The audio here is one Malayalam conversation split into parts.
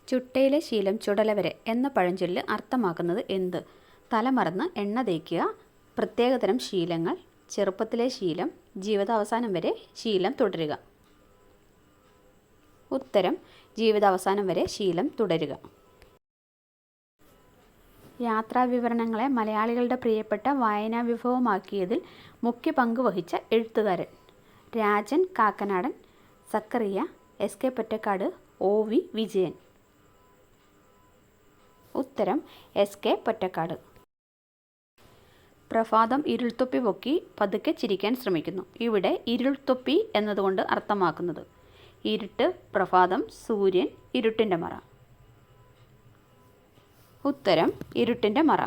ചുട്ടയിലെ ശീലം ചുടലവരെ എന്ന പഴഞ്ചൊല്ല് അർത്ഥമാക്കുന്നത് എന്ത്? തലമറന്ന് എണ്ണ തേക്കുക, പ്രത്യേകതരം ശീലങ്ങൾ, ചെറുപ്പത്തിലെ ശീലം, ജീവിതാവസാനം വരെ ശീലം തുടരുക. ഉത്തരം ജീവിതാവസാനം വരെ ശീലം തുടരുക. യാത്രാവിവരണങ്ങളെ മലയാളികളുടെ പ്രിയപ്പെട്ട വായനാ വിഭവമാക്കിയതിൽ മുഖ്യ പങ്ക് വഹിച്ച എഴുത്തുകാരൻ? Rajan Kakkanadan, Zacharia, S K Pottekkatt, O V Vijayan. ഉത്തരം എസ് കെ പൊറ്റക്കാട്. പ്രഭാതം ഇരുൾത്തൊപ്പി പൊക്കി പതുക്കെ ചിരിക്കാൻ ശ്രമിക്കുന്നു. ഇവിടെ ഇരുൾത്തൊപ്പി എന്നതുകൊണ്ട് അർത്ഥമാക്കുന്നത് ഇരുട്ട്, പ്രഭാതം, സൂര്യൻ, ഇരുട്ടിൻ്റെ മറ. ഉത്തരം ഇരുട്ടിൻ്റെ മറ.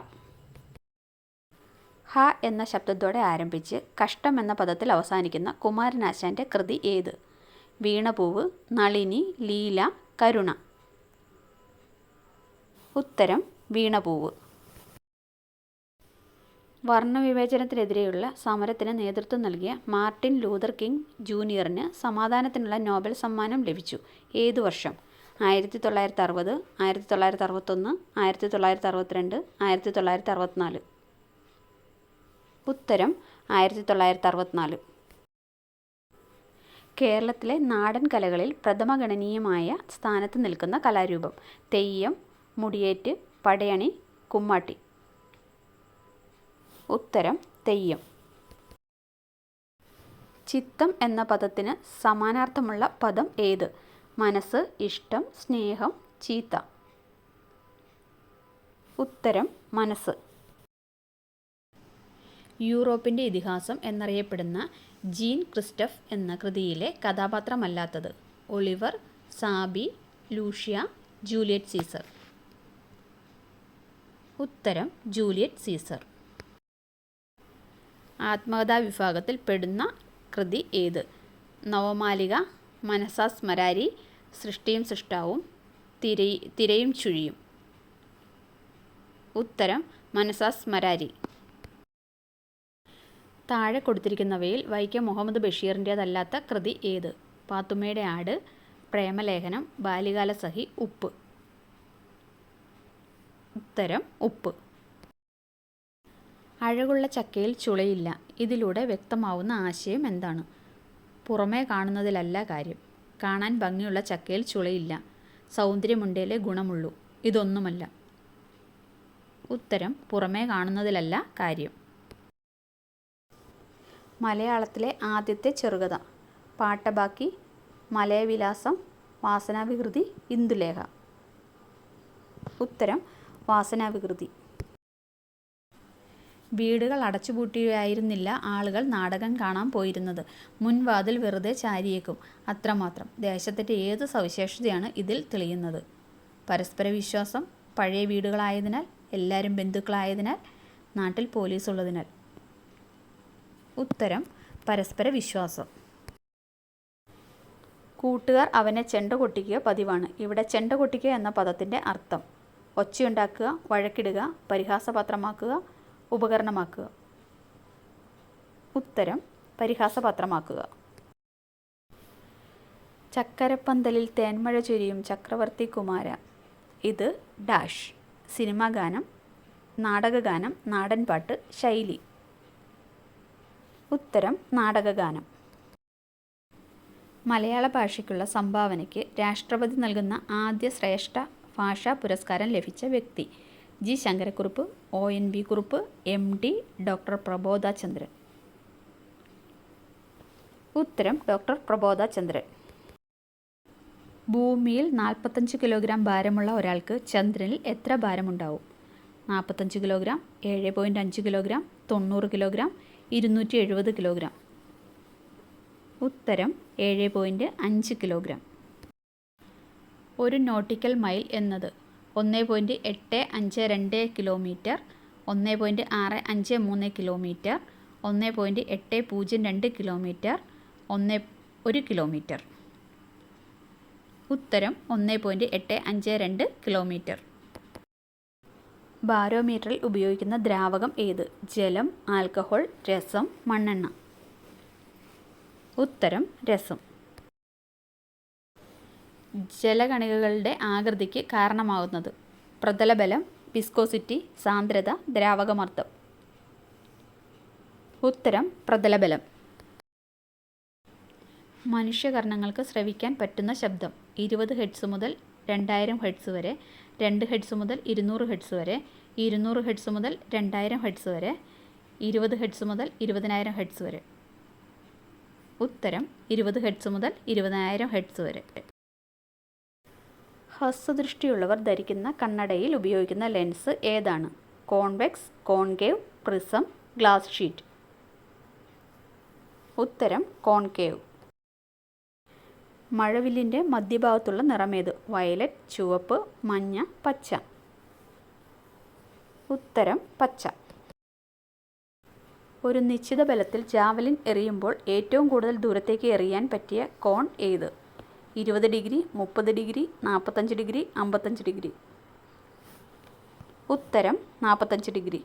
ഹ എന്ന ശബ്ദത്തോടെ ആരംഭിച്ച് കഷ്ടം എന്ന പദത്തിൽ അവസാനിക്കുന്ന കുമാരനാശാൻ്റെ കൃതി ഏത്? വീണപൂവ്, നളിനി, ലീല, കരുണ. ഉത്തരം വീണപൂവ്. വർണ്ണവിവേചനത്തിനെതിരെയുള്ള സമരത്തിന് നേതൃത്വം നൽകിയ മാർട്ടിൻ ലൂതർ കിങ് ജൂനിയറിന് സമാധാനത്തിനുള്ള നോബൽ സമ്മാനം ലഭിച്ചു. ഏതു വർഷം? 1960, 1961, 1962, 1964. ഉത്തരം 1964. കേരളത്തിലെ നാടൻ കലകളിൽ പ്രഥമഗണനീയമായ സ്ഥാനത്ത് നിൽക്കുന്ന കലാരൂപം? തെയ്യം, മുടിയേറ്റ്, പടയണി, കുമ്മാട്ടി. ഉത്തരം തെയ്യം. ചിത്തം എന്ന പദത്തിന് സമാനാർത്ഥമുള്ള പദം ഏത്? മനസ്സ്, ഇഷ്ടം, സ്നേഹം, ചീത്ത. ഉത്തരം മനസ്സ്. യൂറോപ്പിൻ്റെ ഇതിഹാസം എന്നറിയപ്പെടുന്ന ജീൻ ക്രിസ്റ്റഫ് എന്ന കൃതിയിലെ കഥാപാത്രമല്ലാത്തത്? Oliver, Sabine, Lucia, Juliet Caesar. ഉത്തരം ജൂലിയറ്റ് സീസർ. ആത്മകഥാ വിഭാഗത്തിൽ പെടുന്ന കൃതി ഏത്? നവമാലിക, മനസാ സ്മരാരി, സൃഷ്ടിയും സൃഷ്ടാവും, തിരയും ചുഴിയും. ഉത്തരം മനസാ സ്മരാരി. താഴെ കൊടുത്തിരിക്കുന്നവയിൽ വൈക്കം മുഹമ്മദ് ബഷീറിൻ്റേതല്ലാത്ത കൃതി ഏത്? പാത്തുമ്മയുടെ ആട്, പ്രേമലേഖനം, ബാല്യകാലസഖി, ഉപ്പ്. ഉത്തരം ഉപ്പ്. അഴകുള്ള ചക്കയിൽ ചുളയില്ല. ഇതിലൂടെ വ്യക്തമാവുന്ന ആശയം എന്താണ്? പുറമേ കാണുന്നതിലല്ല കാര്യം. കാണാൻ ഭംഗിയുള്ള ചക്കയിൽ ചുളയില്ല. സൗന്ദര്യമുണ്ടേലേ ഗുണമുള്ളൂ. ഇതൊന്നുമല്ല. ഉത്തരം പുറമേ കാണുന്നതിലല്ല കാര്യം. മലയാളത്തിലെ ആദ്യത്തെ ചെറുകഥ? പാട്ടബാക്കി, മലയവിലാസം, വാസനാവികൃതി, ഇന്ദുലേഖ. ഉത്തരം വാസനാവികൃതി. വീടുകൾ അടച്ചുപൂട്ടിയായിരുന്നില്ല ആളുകൾ നാടകം കാണാൻ പോയിരുന്നത്. മുൻവാതിൽ വെറുതെ ചാരിയേക്കും, അത്രമാത്രം. ദേശത്തിൻ്റെ ഏത് സവിശേഷതയാണ് ഇതിൽ തെളിയുന്നത്? പരസ്പര വിശ്വാസം, പഴയ വീടുകളായതിനാൽ, എല്ലാവരും ബന്ധുക്കളായതിനാൽ, നാട്ടിൽ പോലീസ് ഉള്ളതിനാൽ. ഉത്തരം പരസ്പര വിശ്വാസം. കൂട്ടുകാർ അവനെ ചെണ്ട കൊട്ടിക്കുക പതിവാണ്. ഇവിടെ ചെണ്ട കൊട്ടിക്കുക എന്ന പദത്തിൻ്റെ അർത്ഥം? ഒച്ചയുണ്ടാക്കുക, വഴക്കിടുക, പരിഹാസപാത്രമാക്കുക, ഉപകരണമാക്കുക. ഉത്തരം പരിഹാസപാത്രമാക്കുക. ചക്കരപ്പന്തലിൽ തേന്മഴ ചൊരിയും ചക്രവർത്തി കുമാര. ഇത് ഡാഷ്. സിനിമാ ഗാനം, നാടകഗാനം, നാടൻപാട്ട്, ശൈലി. ഉത്തരം നാടകഗാനം. മലയാള ഭാഷയ്ക്കുള്ള സംഭാവനയ്ക്ക് രാഷ്ട്രപതി നൽകുന്ന ആദ്യ ശ്രേഷ്ഠ ഭാഷാ പുരസ്കാരം ലഭിച്ച വ്യക്തി? G Sankara Kurup, ONV Kurup, MD doctor Prabodhachandran. ഉത്തരം ഡോക്ടർ പ്രബോധചന്ദ്രൻ. ഭൂമിയിൽ 45 കിലോഗ്രാം ഭാരമുള്ള ഒരാൾക്ക് ചന്ദ്രനിൽ എത്ര ഭാരമുണ്ടാവും? 45 കിലോഗ്രാം, 7.5 കിലോഗ്രാം, 90 കിലോഗ്രാം, 270 കിലോഗ്രാം. ഉത്തരം 7.5 കിലോഗ്രാം. ഒരു നോട്ടിക്കൽ മൈൽ എന്നത് 1.852 കിലോമീറ്റർ, 1.653 കിലോമീറ്റർ, 1.802 കിലോമീറ്റർ, 1 കിലോമീറ്റർ. ഉത്തരം 1.852 കിലോമീറ്റർ. ബാരോമീറ്ററിൽ ഉപയോഗിക്കുന്ന ദ്രാവകം ഏത്? ജലം, ആൽക്കഹോൾ, രസം, മണ്ണെണ്ണ. ഉത്തരം രസം. ജലകണികകളുടെ ആകൃതിക്ക് കാരണമാകുന്നത്? പ്രതലബലം, വിസ്കോസിറ്റി, സാന്ദ്രത, ദ്രാവകമർദ്ദം. ഉത്തരം പ്രതലബലം. മനുഷ്യകർണങ്ങൾക്ക് ശ്രവിക്കാൻ പറ്റുന്ന ശബ്ദം 20 ഹെർട്സ് മുതൽ 2000 ഹെർട്സ് വരെ, 2 ഹെർട്സ് മുതൽ 200 ഹെർട്സ് വരെ, 200 ഹെർട്സ് മുതൽ 2000 ഹെർട്സ് വരെ, 20 ഹെർട്സ് മുതൽ 20000 ഹെർട്സ് വരെ. ഉത്തരം 20 ഹെർട്സ് മുതൽ 20000 ഹെർട്സ് വരെ. ഹ്രസ്വദൃഷ്ടിയുള്ളവർ ധരിക്കുന്ന കണ്ണടയിൽ ഉപയോഗിക്കുന്ന ലെൻസ് ഏതാണ്? Convex, concave, prism, glass sheet. ഉത്തരം കോൺകേവ്. മഴവില്ലിൻ്റെ മധ്യഭാഗത്തുള്ള നിറമേത്? വയലറ്റ്, ചുവപ്പ്, മഞ്ഞ, പച്ച. ഉത്തരം പച്ച. ഒരു നിശ്ചിത ബലത്തിൽ ജാവലിൻ എറിയുമ്പോൾ ഏറ്റവും കൂടുതൽ ദൂരത്തേക്ക് എറിയാൻ പറ്റിയ കോൺ ഏത്? 20 ഡിഗ്രി, 30 ഡിഗ്രി, 45 ഡിഗ്രി, 55 ഡിഗ്രി. ഉത്തരം 45 ഡിഗ്രി.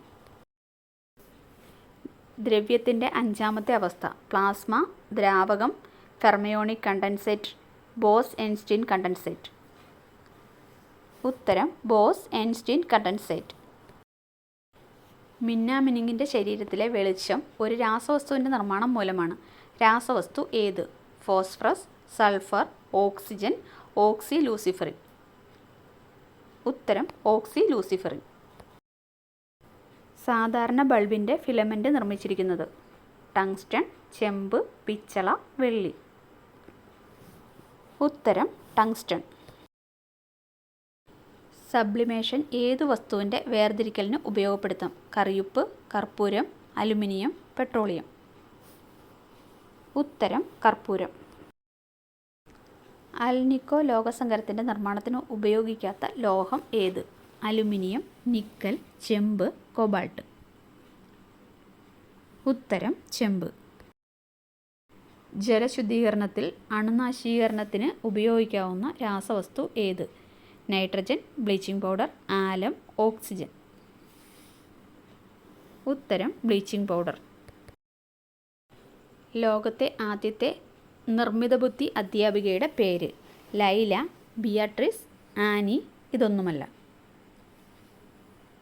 ദ്രവ്യത്തിൻ്റെ അഞ്ചാമത്തെ അവസ്ഥ? പ്ലാസ്മ, ദ്രാവകം, ഫെർമിയോണിക് കണ്ടൻസേറ്റ്, ബോസ്-ഐൻസ്റ്റീൻ കണ്ടൻസേറ്റ്. ഉത്തരം ബോസ്-ഐൻസ്റ്റീൻ കണ്ടൻസേറ്റ്. മിന്നാമിനുങ്ങിൻ്റെ ശരീരത്തിലെ വെളിച്ചം ഒരു രാസവസ്തുവിൻ്റെ നിർമ്മാണം മൂലമാണ്. രാസവസ്തു ഏത്? ഫോസ്ഫറസ്, സൾഫർ, ഓക്സിജൻ, ഓക്സി ലൂസിഫറിൻ. ഉത്തരം ഓക്സി ലൂസിഫറിൻ. സാധാരണ ബൾബിൻ്റെ ഫിലമെൻ്റ് നിർമ്മിച്ചിരിക്കുന്നത്? ടങ്സ്റ്റൺ, ചെമ്പ്, പിച്ചള, വെള്ളി. ഉത്തരം ടങ്സ്റ്റൺ. സബ്ലിമേഷൻ ഏതു വസ്തുവിൻ്റെ വേർതിരിക്കലിന് ഉപയോഗപ്പെടുത്താം? കറിയുപ്പ്, കർപ്പൂരം, അലുമിനിയം, പെട്രോളിയം. ഉത്തരം കർപ്പൂരം. അൽനിക്കോ ലോകസങ്കരത്തിൻ്റെ നിർമ്മാണത്തിന് ഉപയോഗിക്കാത്ത ലോഹം ഏത്? അലുമിനിയം, നിക്കൽ, ചെമ്പ്, കോബാൾട്ട്. ഉത്തരം ചെമ്പ്. ജലശുദ്ധീകരണത്തിൽ അണുനാശീകരണത്തിന് ഉപയോഗിക്കാവുന്ന രാസവസ്തു ഏത്? നൈട്രജൻ, ബ്ലീച്ചിങ് പൗഡർ, ആലം, ഓക്സിജൻ. ഉത്തരം ബ്ലീച്ചിങ് പൗഡർ. ലോകത്തെ ആദ്യത്തെ നിർമ്മിതബുദ്ധി അധ്യാപികയുടെ പേര്? ലൈല, ബിയാട്രിസ്, ആനി, ഇതൊന്നുമല്ല.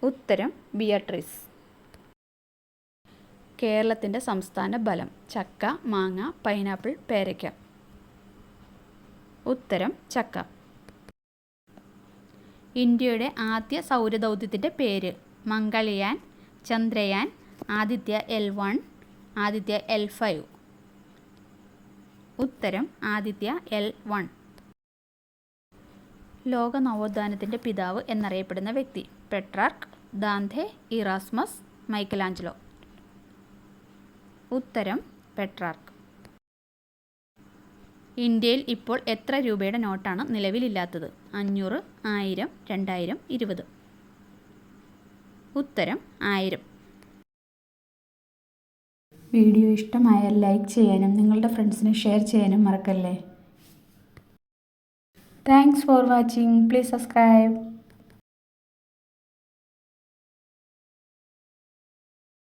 ഉത്തരം ബിയാട്രിസ്. കേരളത്തിൻ്റെ സംസ്ഥാന ഫലം? ചക്ക, മാങ്ങ, പൈനാപ്പിൾ, പേരയ്ക്ക. ഉത്തരം ചക്ക. ഇന്ത്യയുടെ ആദ്യ സൗരദൗത്യത്തിൻ്റെ പേര്? Mangalyaan, Chandrayaan, Aditya L1, Aditya L5. ഉത്തരം ആദിത്യ L1. ലോക നവോത്ഥാനത്തിൻ്റെ പിതാവ് എന്നറിയപ്പെടുന്ന വ്യക്തി? Petrarch, Dante, Erasmus, Michelangelo. ഉത്തരം പെട്രാർക്ക്. ഇന്ത്യയിൽ ഇപ്പോൾ എത്ര രൂപയുടെ നോട്ടാണ് നിലവിലില്ലാത്തത്? 500, 1000, 2000, 20. ഉത്തരം 1000. വീഡിയോ ഇഷ്ടമായാൽ ലൈക്ക് ചെയ്യാനും നിങ്ങളുടെ ഫ്രണ്ട്സിന് ഷെയർ ചെയ്യാനും മറക്കല്ലേ. Thanks for watching. Please subscribe.